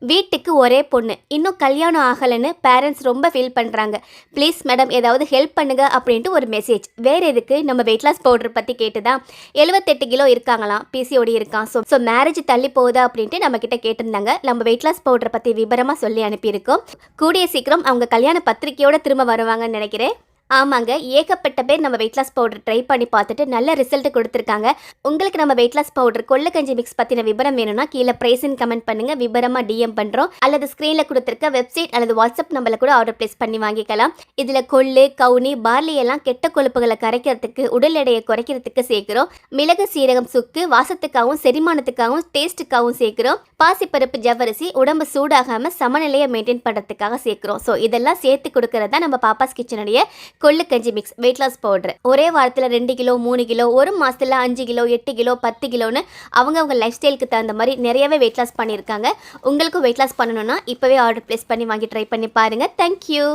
வீட்டுக்கு ஒரே பொண்ணு, இன்னும் கல்யாணம் ஆகலைன்னு பேரண்ட்ஸ் ரொம்ப ஃபீல் பண்ணுறாங்க. ப்ளீஸ் மேடம் ஏதாவது ஹெல்ப் பண்ணுங்க அப்படின்ட்டு ஒரு மெசேஜ். வேறு எதுக்கு, நம்ம வெயிட் லாஸ் பவுடர் பற்றி கேட்டுதா. 78 கிலோ இருக்காங்களாம், பிசிஓடி இருக்கான். ஸோ மேரேஜ் தள்ளி போகுதா அப்படின்ட்டு நம்ம கிட்ட கேட்டிருந்தாங்க. நம்ம வெயிட் லாஸ் பவுடரை பற்றி விபரமாக சொல்லி அனுப்பியிருக்கோம். கூடிய சீக்கிரம் அவங்க கல்யாண பத்திரிக்கையோடு திரும்ப வருவாங்கன்னு நினைக்கிறேன். ஆமாங்க, ஏகப்பட்ட பேர் நம்ம வெயிட் லாஸ் பவுடர் ட்ரை பண்ணி பார்த்துட்டு நல்ல ரிசல்ட் கொடுத்துருக்காங்க. உங்களுக்கு நம்ம வெயிட் லாஸ் பவுடர் கொள்ளு கஞ்சி மிக்ஸ் பற்றின விவரம் வேணும்னா கீழே ப்ரைஸ்ன்னு கமெண்ட் பண்ணுங்க, விவரமாக டிஎம் பண்ணுறோம். அல்லது ஸ்க்ரீனில் கொடுத்துருக்க வெப்சைட் அல்லது வாட்ஸ்அப் நம்பரில் கூட ஆர்டர் ப்ளேஸ் பண்ணி வாங்கிக்கலாம். இதில் கொள்ளு, கவுனி, பார்லி எல்லாம் கெட்ட கொழுப்புகளை கரைக்கிறதுக்கு, உடல் எடையை குறைக்கிறதுக்கு சேர்க்கிறோம். மிளகு, சீரகம் சுக்கு வாசத்துக்காகவும் செரிமானத்துக்காகவும் டேஸ்ட்டுக்காகவும் சேர்க்கிறோம். பாசிப்பருப்பு, ஜவ்வரிசி உடம்பு சூடாகாமல் சமநிலையை மெயின்டைன் பண்ணுறதுக்காக சேர்க்கிறோம். ஸோ இதெல்லாம் சேர்த்து கொடுக்கறது தான் நம்ம பாப்பாஸ் கிச்சனுடைய கொள்ளு கஞ்சி மிக்ஸ் வெயிட் லாஸ் பவுடர். ஒரே வாரத்தில் 2 கிலோ 3 கிலோ, ஒரு மாதத்தில் 5 கிலோ 8 கிலோ 10 கிலோன்னு அவங்க லைஃப் ஸ்டைலுக்கு தகுந்த மாதிரி நிறையவே வெயிட் லாஸ் பண்ணியிருக்காங்க. உங்களுக்கும் வெயிட் லாஸ் பண்ணணும்னா இப்போவே ஆர்டர் ப்ளேஸ் பண்ணி வாங்கி ட்ரை பண்ணி பாருங்கள். தேங்க்யூ.